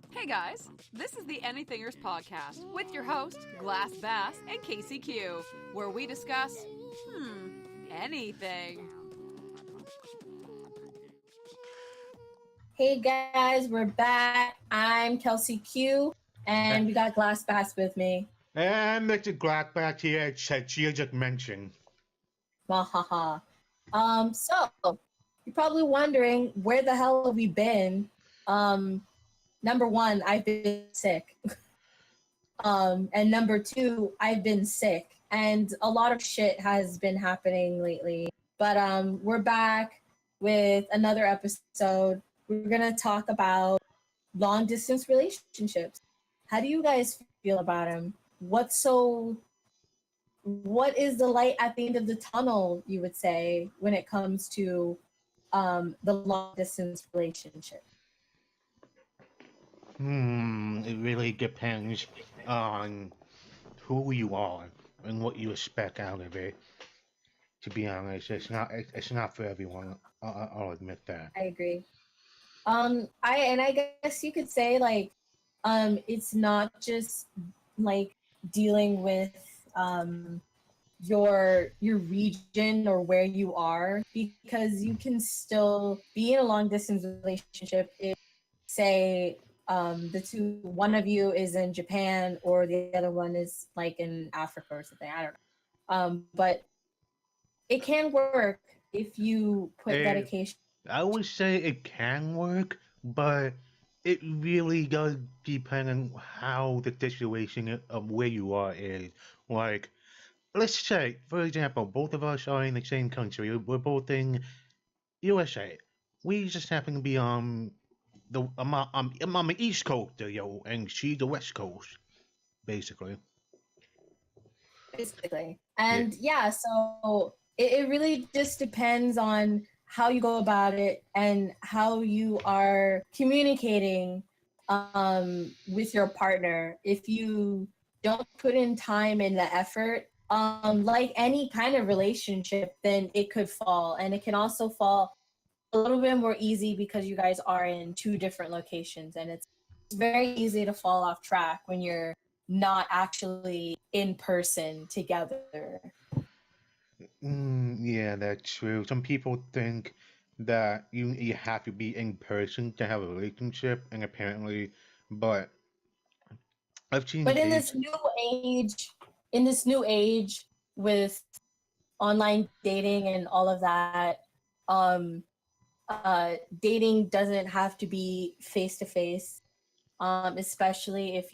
Hey guys, this is the Anythingers podcast with your host, Glass Bass and Casey Q, where we discuss, anything. Hey guys, we're back. I'm Kelsey Q, and we got Glass Bass with me. And Mr. Glass back here said she just mentioned. Wahaha. So you're probably wondering where the hell have we been? Number one, I've been sick. And number two, I've been sick. And a lot of shit has been happening lately. But we're back with another episode. We're gonna talk about long distance relationships. How do you guys feel about them? What is the light at the end of the tunnel, you would say, when it comes to the long distance relationship? It really depends on who you are and what you expect out of it. To be honest, it's not for everyone. I'll admit that. I agree. I guess you could say it's not just like dealing with your region or where you are, because you can still be in a long distance relationship if, say, one of you is in Japan or the other one is like in Africa or something. I don't know. But it can work if you put dedication. I would say it can work, but it really does depend on how the situation of where you are is. Like, let's say, for example, both of us are in the same country. We're both in USA. We just happen to be on I'm on the East Coast, yo, and she's the West Coast, basically. And so it really just depends on how you go about it and how you are communicating with your partner. If you don't put in time and the effort, like any kind of relationship, then it could fall. And it can also fall a little bit more easy because you guys are in two different locations, and it's very easy to fall off track when you're not actually in person together. Yeah, that's true. Some people think that you have to be in person to have a relationship, and apparently, but I've seen But dates. in this new age with online dating and all of that, dating doesn't have to be face to face, especially if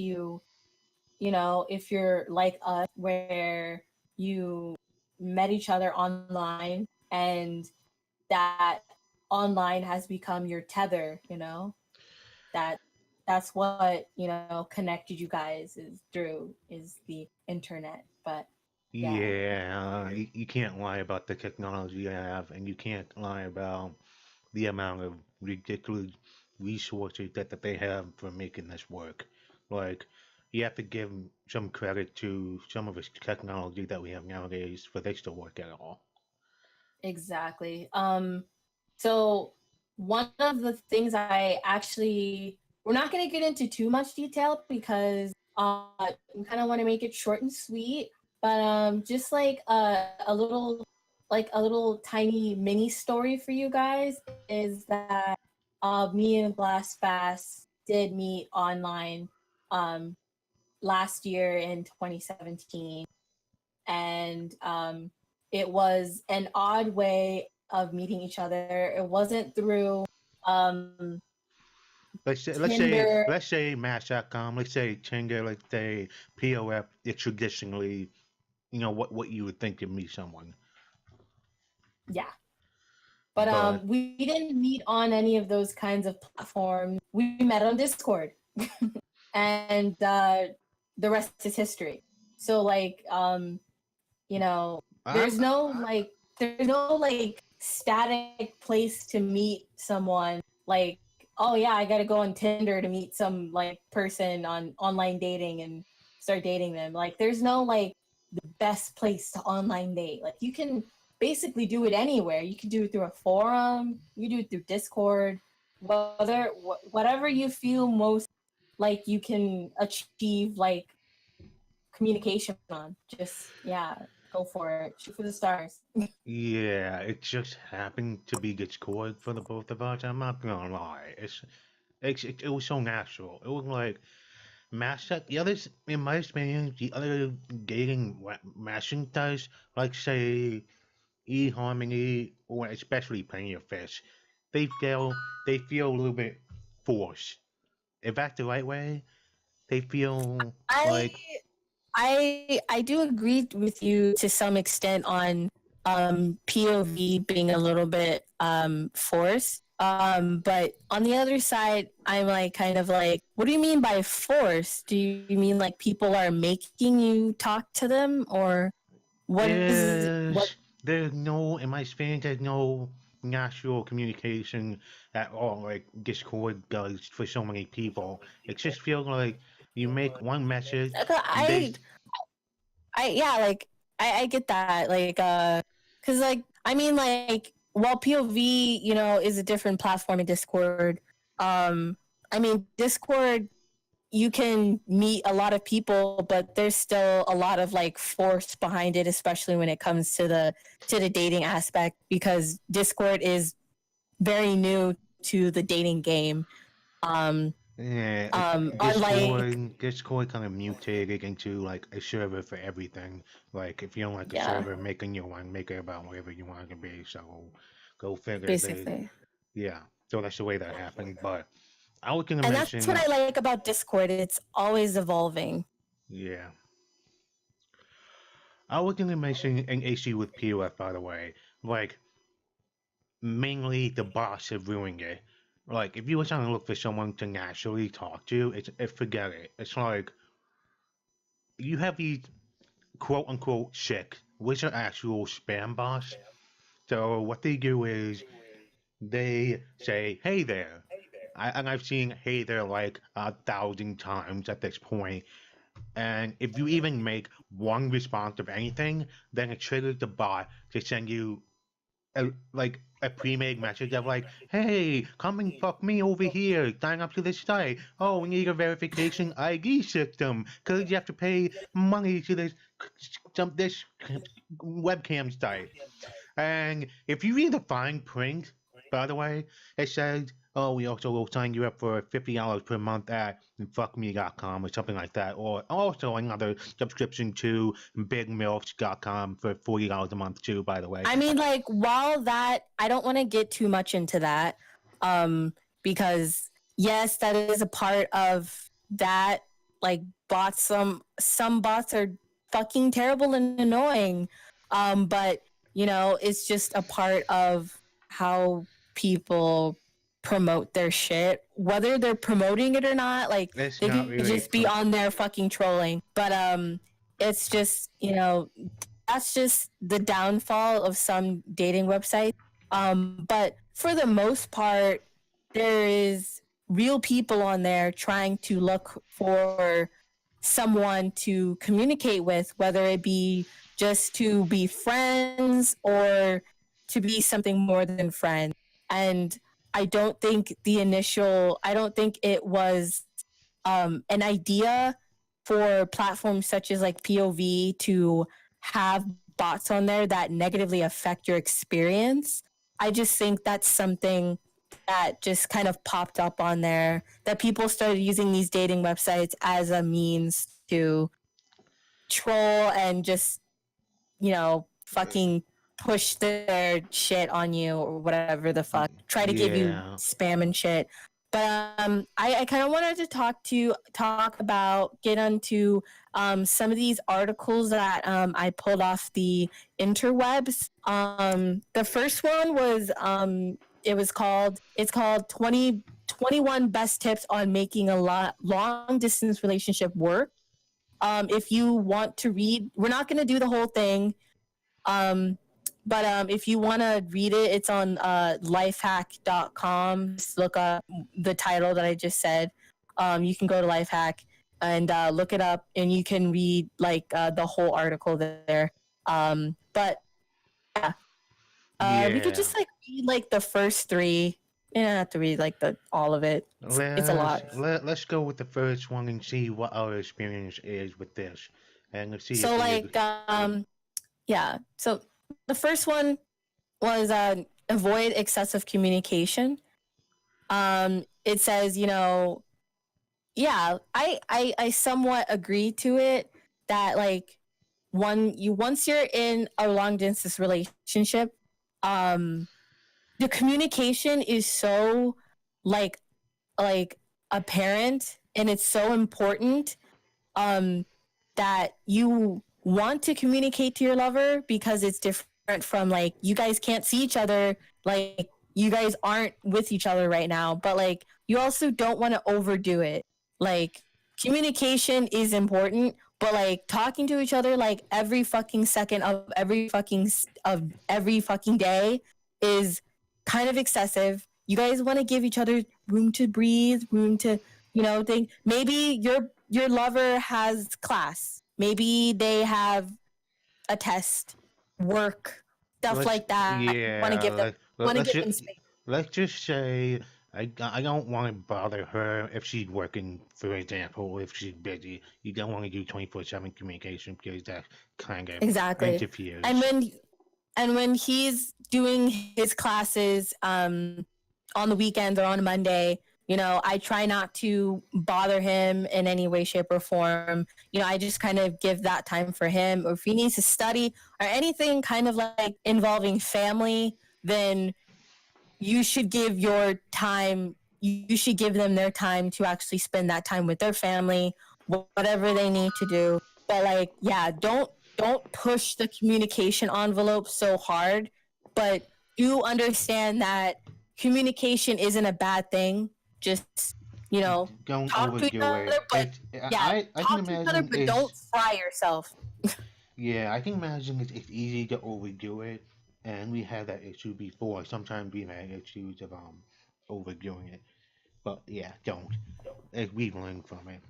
if you're like us, where you met each other online and that online has become your tether. That's what connected you guys is the internet. But yeah. Yeah, you can't lie about the technology you have, and you can't lie about the amount of ridiculous resources that they have for making this work. Like, you have to give some credit to some of the technology that we have nowadays for this to work at all. Exactly. So one of the things we're not going to get into too much detail because we kind of want to make it short and sweet, but just like a little tiny mini story for you guys is that me and Glass Bass did meet online last year in 2017, and it was an odd way of meeting each other. It wasn't through Tinder. Let's say Match.com. Let's say Tinder. Let's say POF. It's traditionally, what you would think to meet someone. Yeah. But we didn't meet on any of those kinds of platforms. We met on Discord. And the rest is history. So there's no static place to meet someone. Like, oh yeah, I gotta go on Tinder to meet some person on online dating and start dating them. Like, there's no the best place to online date. Like, you can basically do it anywhere. You can do it through a forum, you can do it through Discord, whatever you feel most like you can achieve like communication on. Just go for it. Shoot for the stars. Yeah, it just happened to be Discord for the both of us. I'm not gonna lie. It was so natural. It was like matchup. The others, in my experience, the other dating matching does, like say eHarmony or especially Plenty of Fish, they feel they feel a little bit forced. If that's the right way, they feel I like I do agree with you to some extent on POV being a little bit forced. But on the other side, I'm like kind of like, what do you mean by force? Do you mean like people are making you talk to them, or what is what? there's no, in my experience, there's no natural communication at all. Like Discord does for so many people. It just feels like you make one message and they I yeah, like I get that, like because like I mean like while POV is a different platform in Discord. I mean Discord you can meet a lot of people, but there's still a lot of like force behind it, especially when it comes to the dating aspect, because Discord is very new to the dating game. Um, Yeah, unlike Discord kind of mutated into like a server for everything. Like if you don't like a yeah, server, make a new one, make it about whatever you want it to be. So go figure. basically. Yeah, so that's the way that happened. But I was gonna And that's what mention, I like about Discord. It's always evolving. yeah, I was gonna mention an issue with POF, by the way. Like mainly the bots have ruined it. Like if you were trying to look for someone to naturally talk to, forget it. It's like you have these quote unquote chick, which are actual spam bots. So what they do is they say, "Hey there," and I've seen "Hey there" like 1,000 times at this point. And if you even make one response of anything, then it triggers the bot to send you a pre-made message of like, "Hey, come and fuck me over here. Sign up to this site. Oh, we need a verification ID system because you have to pay money to this webcam site." And if you read the fine print, by the way, it says, "Oh, we also will sign you up for $50 per month at fuckme.com or something like that." Or also another subscription to bigmilfs.com for $40 a month too, by the way. I mean, like, while that, I don't want to get too much into that, because yes, that is a part of that. Like, bots, some bots are fucking terrible and annoying, but it's just a part of how people promote their shit, whether they're promoting it or not. Like, It's they not could really just be on there fucking trolling, but it's just that's just the downfall of some dating websites. But for the most part, there is real people on there trying to look for someone to communicate with, whether it be just to be friends or to be something more than friends. And I don't think it was an idea for platforms such as like POV to have bots on there that negatively affect your experience. I just think that's something that just kind of popped up on there, that people started using these dating websites as a means to troll and just, fucking push their shit on you or whatever the fuck. Try to give you Yeah. spam and shit. But I kind of wanted to get into some of these articles that I pulled off the interwebs. The first one was it's called 21 best tips on making a long distance relationship work. If you want to read, we're not going to do the whole thing. But if you want to read it, it's on lifehack.com. Just look up the title that I just said. You can go to Lifehack and look it up, and you can read like the whole article there. But yeah, We could Yeah. just like read like the first three. You don't have to read like the all of it. It's a lot. Let's go with the first one and see what our experience is with this, and let's see if So we agree. like yeah. So the first one was avoid excessive communication. It says, yeah, I somewhat agree to it that like once you're in a long distance relationship, um the communication is so like like apparent, and it's so important, um that you want to communicate to your lover because it's different from like you guys can't see each other, like you guys aren't with each other right now, but like you also don't want to overdo it. Like communication is important, but like talking to each other like every fucking second of every fucking day is kind of excessive. You guys want to give each other room to breathe, room to think. Maybe your lover has class. Maybe they have a test, work, stuff Let's like that. You want to yeah, give them want to let's give them just space. let's just say I don't want to bother her if she's working, for example, if she's busy. You don't want to do 24/7 communication because that kind of Exactly. And interferes. when he's doing his classes on the weekends or on Monday, I try not to bother him in any way, shape, or form. I just kind of give that time for him. Or if he needs to study or anything kind of like involving family, then you should give your time. You should give them their time to actually spend that time with their family, whatever they need to do. But like, yeah, don't push the communication envelope so hard, but do understand that communication isn't a bad thing. Just, you know, Don't talk to each overdo other, it. but yeah, I can talk to each other, imagine but don't fry yourself. I can imagine it's easy to overdo it, and we had that issue before. Sometimes we had issues of overdoing it, but yeah, don't. We learn from it.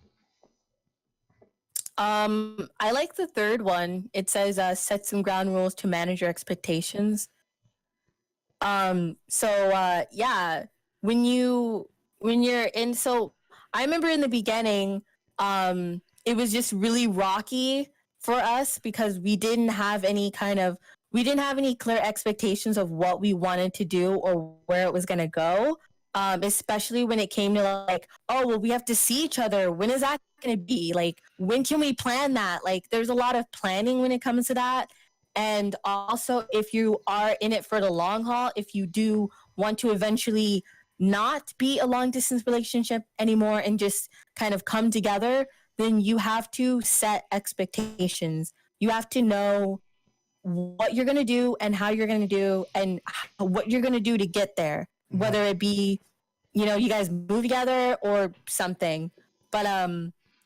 I like the third one. It says set some ground rules to manage your expectations. Yeah, when you're in, so I remember in the beginning, it was just really rocky for us because we didn't have any clear expectations of what we wanted to do or where it was going to go. Especially when it came to like, oh well, we have to see each other. When is that going to be? Like, when can we plan that? Like, there's a lot of planning when it comes to that. And also, if you are in it for the long haul, if you do want to eventually not be a long distance relationship anymore and just kind of come together, then you have to set expectations. You have to know what you're going to do and how you're going to do and what you're going to do to get there, Not whether it be, you guys move together or something. But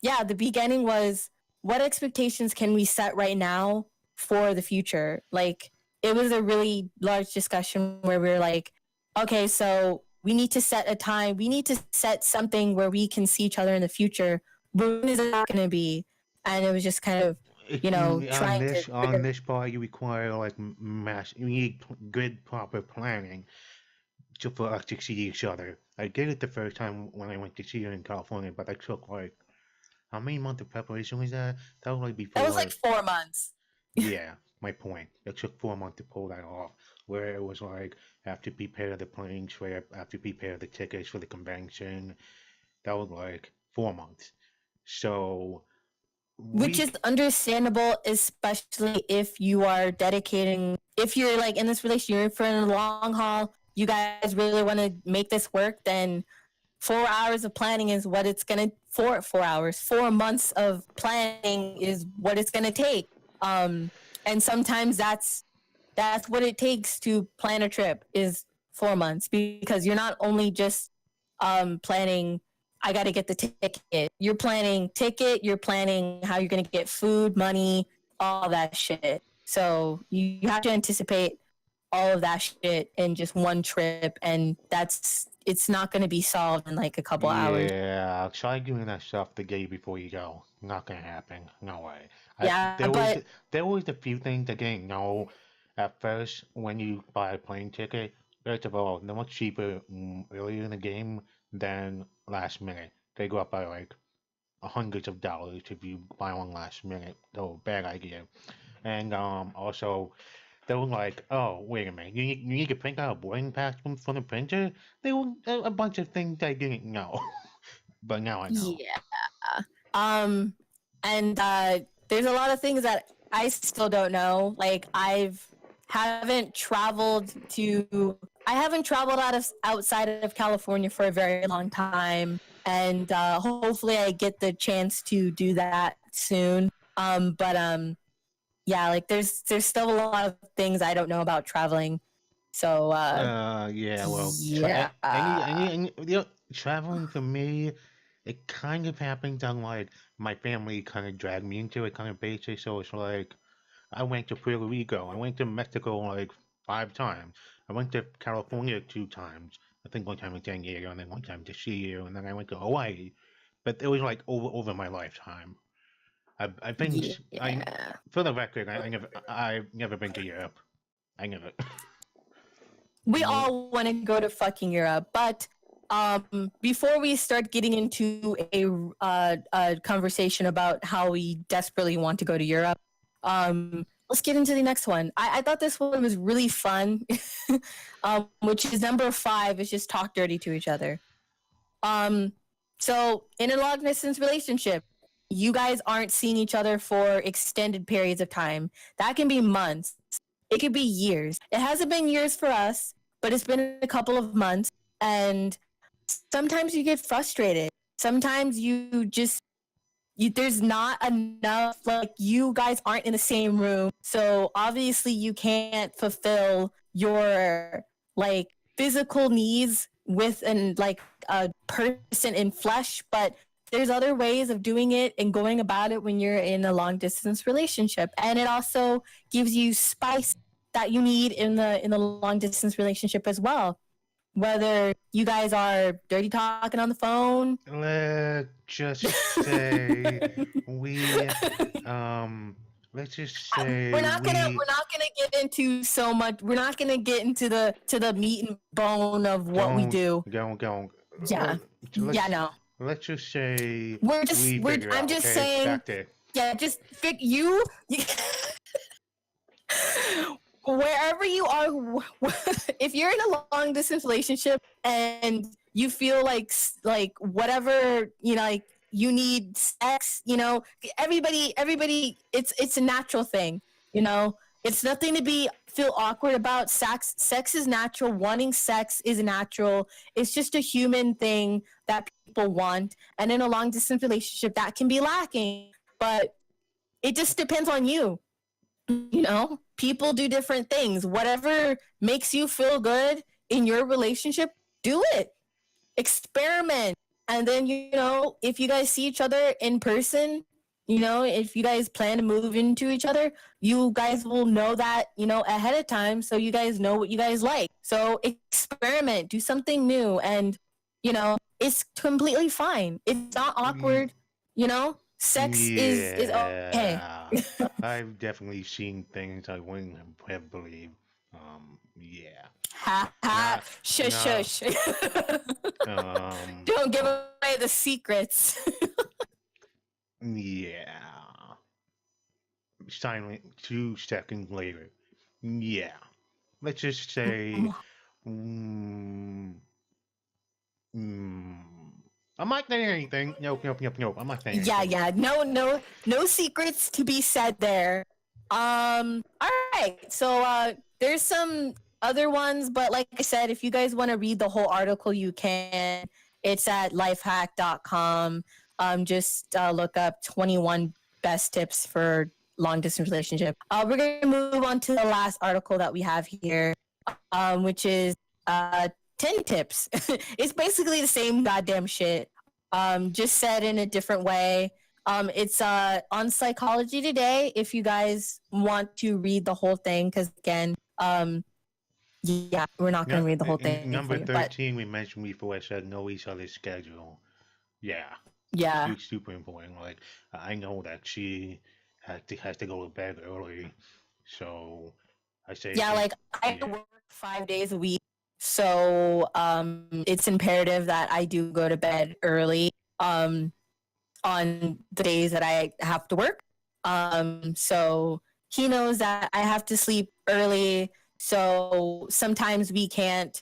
yeah, the beginning was, what expectations can we set right now for the future? Like, it was a really large discussion where we were like, okay, so we need to set a time, we need to set something where we can see each other in the future. When is that going to be? And it was just kind of, on trying to on figure. this part, you require like mass. You need good proper planning for us to see each other. I did it the first time when I went to see her in California, but I took like how many months of preparation was that? That was like That was before. like 4 months. Yeah, my point. It took 4 months to pull that off. Where it was like, I have to prepare the plane trip, I have to prepare the tickets for the convention. That was like 4 months. So Which we, is understandable, especially if you are dedicating, if you're like in this relationship for a long haul, you guys really want to make this work, then 4 hours of planning is what it's gonna 4 hours, 4 months of planning is what it's gonna take. And sometimes that's what it takes to plan a trip is 4 months, because you're not only just planning, I got to get the ticket. You're planning ticket, you're planning how you're going to get food, money, all that shit. So you have to anticipate all of that shit in just one trip, and it's not going to be solved in like a couple hours. yeah, try doing that stuff the day before you go. Not gonna happen. No way. I Yeah, there was but there was a few things I didn't know. At first, when you buy a plane ticket, first of all, they're much cheaper earlier in the game than last minute. They go up by like hundreds of dollars if you buy one last minute. So bad idea. And also they were like, oh wait a minute, you need to print out a boarding pass from the printer. They were a bunch of things I didn't know, but now I know. Yeah. Um, and there's a lot of things that I still don't know. Like haven't traveled I haven't traveled outside of California for a very long time, and hopefully I get the chance to do that soon. But yeah, like there's still a lot of things I don't know about traveling. So Yeah, well, yeah. traveling for me, it kind of happens on like my family kind of dragged me into it kind of basis. So it's like I went to Puerto Rico, I went to Mexico like 5 times, I went to California 2 times. I think one time in San Diego, and then one time to see you, and then I went to Hawaii. But it was like over my lifetime. I've been I Yeah. for the record, I've never been to Europe. I never. We No. all want to go to fucking Europe, but before we start getting into a conversation about how we desperately want to go to Europe, let's get into the next one. I thought this one was really fun, which is number 5, is just talk dirty to each other. Um, so in a long distance relationship, you guys aren't seeing each other for extended periods of time. That can be months. It could be years. It hasn't been years for us, but it's been a couple of months. And sometimes you get frustrated. Sometimes there's not enough, like you guys aren't in the same room. So obviously you can't fulfill your like physical needs with a person in flesh, but there's other ways of doing it and going about it when you're in a long distance relationship. And it also gives you spice that you need in the long distance relationship as well. Whether you guys are dirty talking on the phone. Let's just say we let's just say We're not gonna get into so much. We're not gonna get into the meat and bone of what we do. Go. Yeah, yeah, no. Let's just say We're we figure I'm out, just okay? saying. Back there. Yeah, just you wherever you are. If you're in a long distance relationship and you feel like whatever like you need sex, everybody, it's a natural thing. It's nothing to be feel awkward about. Sex is natural. Wanting sex is natural. It's just a human thing that people want. And in a long distance relationship, that can be lacking. But it just depends on you. People do different things. Whatever makes you feel good in your relationship, do it. Experiment. And then, if you guys see each other in person, if you guys plan to move into each other, you guys will know that, ahead of time. So you guys know what you guys like. So experiment, do something new. And, it's completely fine. It's not awkward, sex is okay. I've definitely seen things I wouldn't have believed. Yeah. Ha ha. Shush. Don't give away the secrets. Yeah. Silent 2 seconds later. Yeah. Let's just say. Mm, I'm not saying anything. Nope. I'm not saying anything. Yeah. No secrets to be said there. All right. So there's some other ones, but like I said, if you guys want to read the whole article, you can. It's at lifehack.com. Just look up 21 best tips for long distance relationship. We're gonna move on to the last article that we have here, which is 10 tips. It's basically the same goddamn shit, just said in a different way. It's on Psychology Today if you guys want to read the whole thing, because again, yeah, we're not going to read the whole thing. Number 13, we mentioned before. I said know each other's schedule. Yeah. Yeah. Super important. Like I know that she has to go to bed early, so I say Yeah, like I yeah. work 5 days a week, so it's imperative that I do go to bed early um on the days that I have to work. So he knows that I have to sleep early. So sometimes we can't.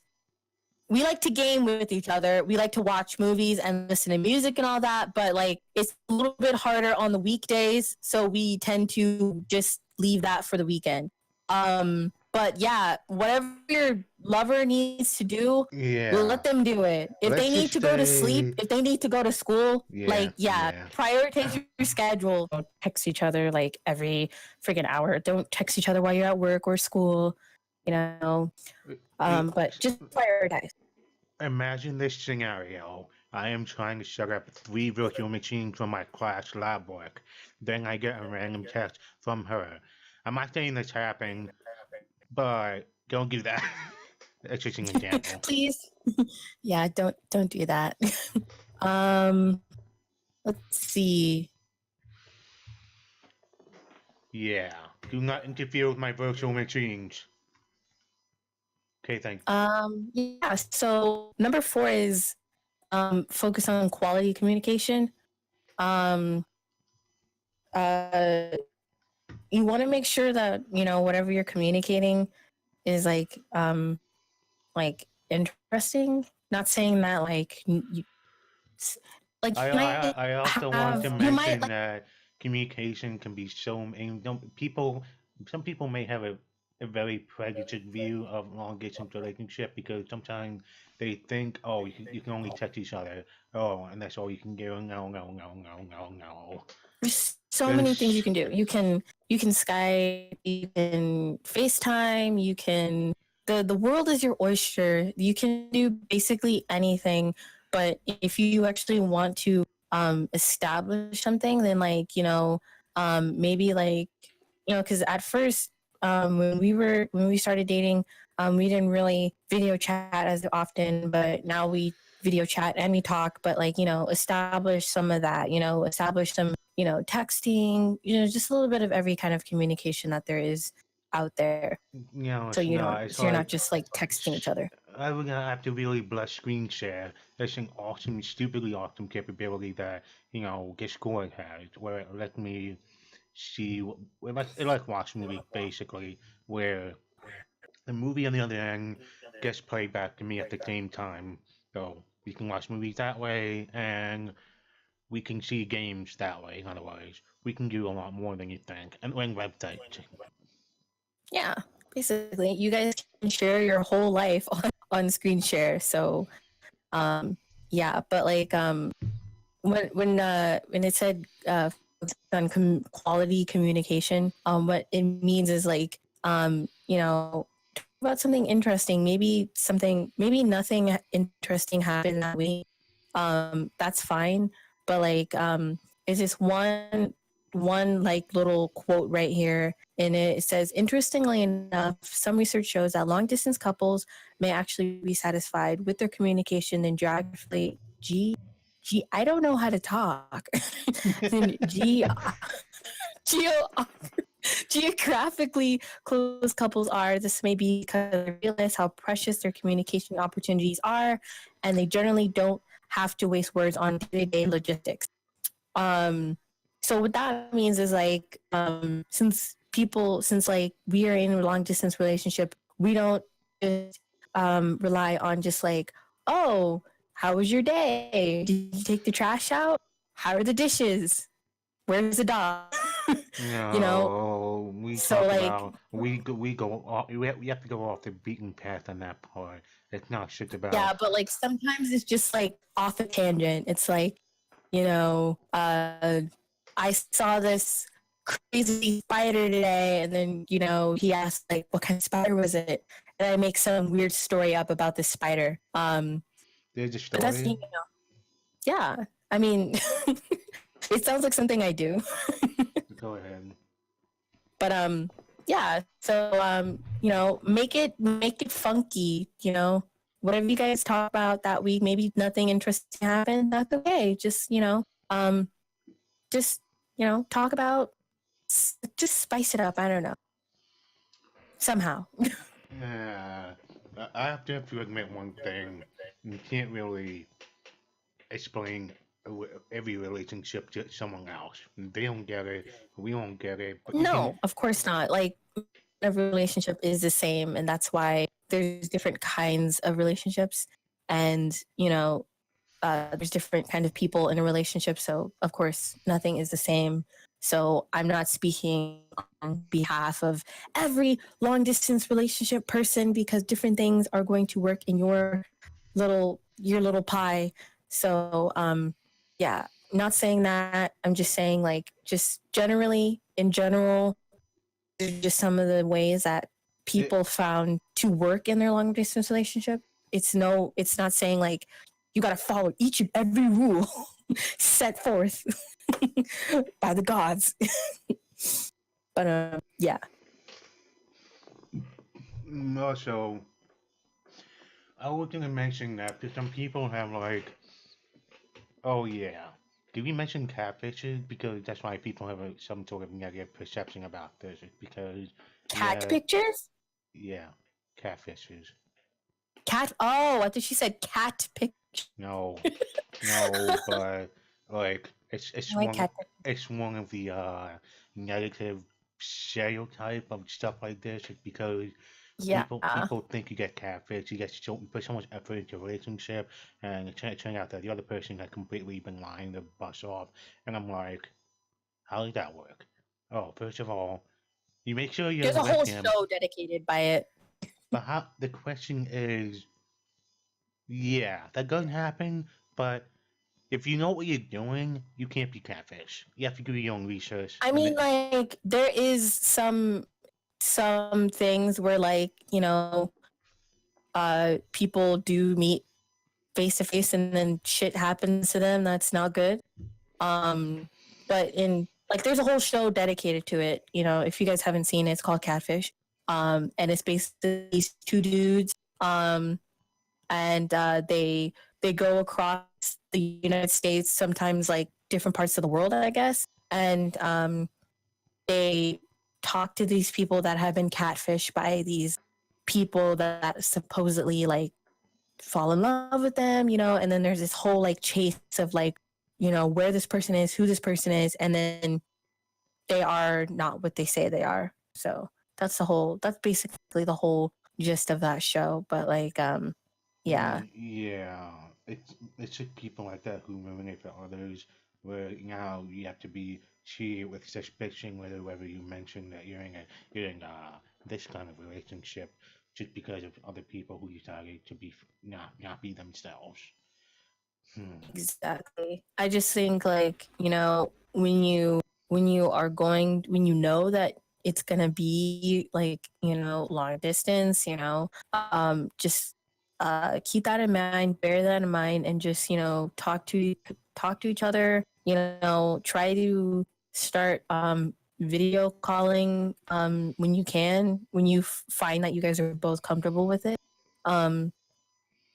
We like to game with each other. We like to watch movies and listen to music and all that, but like it's a little bit harder on the weekdays. So we tend to just leave that for the weekend. But yeah, whatever your lover needs to do, Yeah. let them do it. If they Let's need just to go to sleep, say if they need to go to school, yeah, like yeah, yeah. prioritize your schedule. Don't text each other like every freaking hour. Don't text each other while you're at work or school, you know. You- But just prioritize. Imagine this scenario. I am trying to set up 3 virtual machines for my class lab work. Then I get a random text from her. I'm not saying this happened, but don't do that. That's just an example. Please. Yeah, don't do that. um let's see. Yeah. Do not interfere with my virtual machines. Okay, thanks. Yeah, so number 4 is focus on quality communication. Um uh you want to make sure that, whatever you're communicating is like interesting. Not saying that like like I, you might I also want to have you might mention like that communication can be so and people some people may have a very prejudiced view of long distance relationship because sometimes they think you can only text each other and that's all you can do. No. there's so many things you There's can do. You can Skype, you can FaceTime, you can the world is your oyster. You can do basically anything, but if you actually want to establish something, then maybe because at first when we started dating, we didn't really video chat as often, but now we video chat and we talk, but establish some of that, establish some texting, just a little bit of every kind of communication that there is out there. So it's you not. don't, It's so you're not like just like texting each other. I would have to really bless screen share. That's an awesome, stupidly awesome capability that Discord has, where it lets me see, it like watch movie basically, where the movie on the other end gets played back to me at the same time. So we can watch movies that way, and we can see games that way. Otherwise, we can do a lot more than you think. And websites. Yeah, basically, you guys can share your whole life on screen share. So, yeah, but when it said on quality communication, what it means is talk about something interesting. Maybe nothing interesting happened that week. That's fine. But it's just one like little quote right here, and it says, interestingly enough, some research shows that long distance couples may actually be satisfied with their communication than I don't know how to talk. Then geo geographically close couples are. This may be because they realize how precious their communication opportunities are, and they generally don't have to waste words on day-to-day logistics. So what that means is since like we are in a long distance relationship, we don't just rely on just like, oh, how was your day? Did you take the trash out? How are the dishes? Where's the dog? you know, No, we so talk like about we go off, we have to go off the beaten path on that part. It's not shit yeah, about. but like sometimes it's just like off a tangent. It's like, I saw this crazy spider today, and then he asked like, what kind of spider was it? And I make some weird story up about this spider. There's a But that's story. yeah. I mean, it sounds like something I do. Go ahead. But yeah. So make it funky. Whatever you guys talk about that week, maybe nothing interesting happened. That's okay. Just talk about, just spice it up. I don't know. somehow. Yeah, I have to admit one thing. You can't really explain every relationship to someone else. They don't get it. We don't get it. But you can. No, of course not. Like every relationship is the same, and that's why there's different kinds of relationships, and there's different kind of people in a relationship. So of course, nothing is the same. So I'm not speaking on behalf of every long distance relationship person because different things are going to work in your little pie. So yeah, not saying that. I'm just saying like just generally in general, just some of the ways that It, people found to work in their long distance relationship. It's not saying like you got to follow each and every rule set forth by the gods. But yeah. Also, I was gonna mention that because some people have like, oh yeah. Did we mention catfishes? Because that's why people have some sort of negative perception about this. It's because, Cat yeah, pictures? yeah, catfishes. Cat. Oh, I thought she said cat picture. No, no, but like I like cat pictures. it's one of the negative stereotype of stuff like this. It's because Yeah. people think you get catfish, you put so much effort into a relationship, and it turns out that the other person had completely been lying the bus off, and I'm like, how does that work? Oh, first of all, you make sure you're There's a with whole him, show dedicated by it. but how? The question is, yeah, that doesn't happen, but if you know what you're doing, you can't be catfish. You have to do your own research. I mean, like there is some things where like people do meet face to face and then shit happens to them that's not good. Um, but in like there's a whole show dedicated to it. If you guys haven't seen it, it's called Catfish. And it's basically these two dudes. And they go across the United States, sometimes like different parts of the world, I guess. And they talk to these people that have been catfished by these people that supposedly like fall in love with them, and then there's this whole like chase of like, where this person is, who this person is, and then they are not what they say they are. So that's basically the whole gist of that show. But like, yeah. Yeah, it's just people like that who ruin it for others. Where now you have to be treated with suspicion whether you mention that you're in this kind of relationship just because of other people who decided to be not be themselves. Hmm. Exactly. I just think like, when you know that it's gonna be like, long distance, just keep that in mind, bear that in mind, and just, talk to each other, try to start video calling when you can, when you find that you guys are both comfortable with it. Um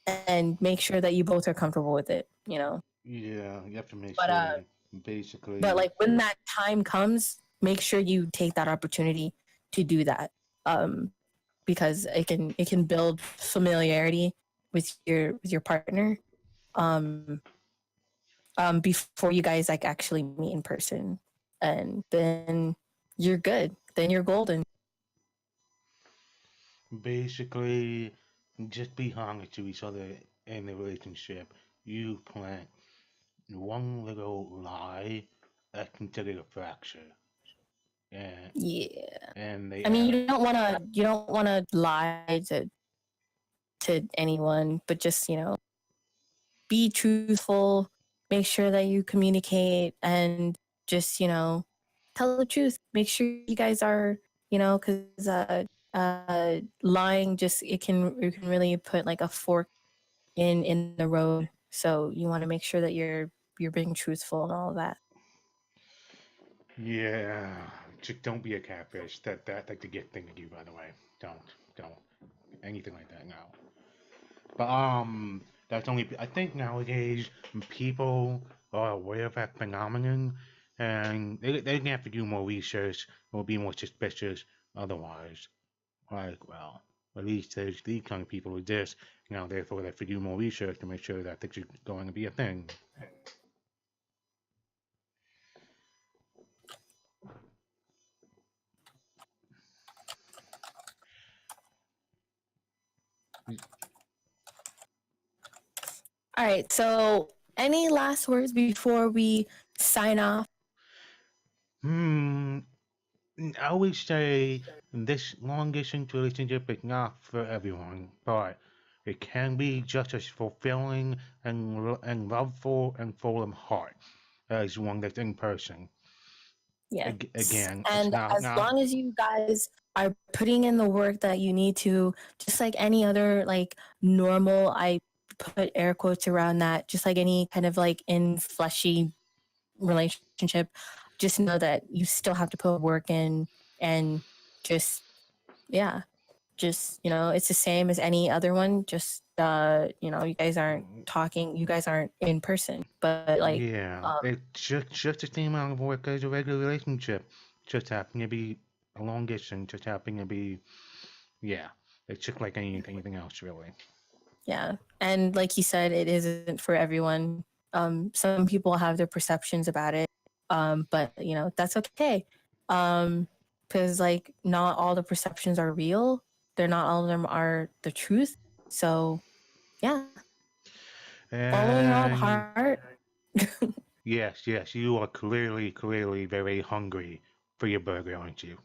and make sure that you both are comfortable with it. Yeah, you have to make But sure. but Basically, like when that time comes, make sure you take that opportunity to do that. Um, because it can build familiarity with your partner. Um, before you guys like actually meet in person, and then you're good. Then you're golden. basically, just be honest to each other in the relationship. You plant one little lie that can trigger a fracture, and Yeah. and they I mean, you don't wanna lie to anyone, but just be truthful, make sure that you communicate, and just tell the truth. Make sure you guys are, because lying just it can really put like a fork in the road. So you want to make sure that you're being truthful and all of that. yeah, just don't be a catfish. That like the good thing to do, by the way. Don't anything like that. No. But that's only. I think nowadays people are aware of that phenomenon, and they have to do more research or be more suspicious. Otherwise, like, well, at least there's these kind of people who exist. Therefore, they have to do more research to make sure that this is going to be a thing. All right. So, any last words before we sign off? I always say this long distance relationship is not for everyone, but it can be just as fulfilling and loveful and full of heart as one that's in person. Yes. Again, it's And not as long as you guys are putting in the work that you need to, just like any other like normal, I put air quotes around that, just like any kind of like in fleshy relationship, just know that you still have to put work in and just, yeah, just, it's the same as any other one. Just, you guys aren't talking, you guys aren't in person, but like, yeah, it's just the same amount of work as a regular relationship. Just happening to be a long distance, just happening to be, yeah, it's just like anything else, really. yeah. And like you said, it isn't for everyone. Some people have their perceptions about it. But that's okay. Because like not all the perceptions are real. They're not all of them are the truth. So yeah. Following your own And heart. yes, you are clearly very hungry for your burger, aren't you?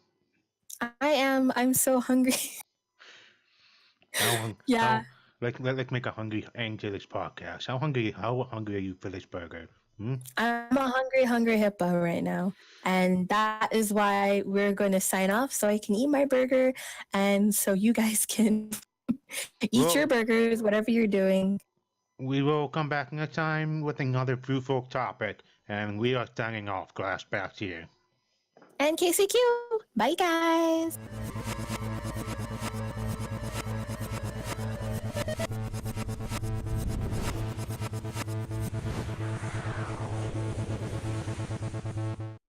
I am. I'm so hungry. How Yeah. how let's make a hungry end to this podcast. How hungry are you for this burger? Hmm? I'm a hungry hippo right now. And that is why we're going to sign off so I can eat my burger and so you guys can eat your Well, burgers, whatever you're doing. we will come back next time with another fruitful topic, and we are signing off. Glass back here. And KCQ. Bye, guys.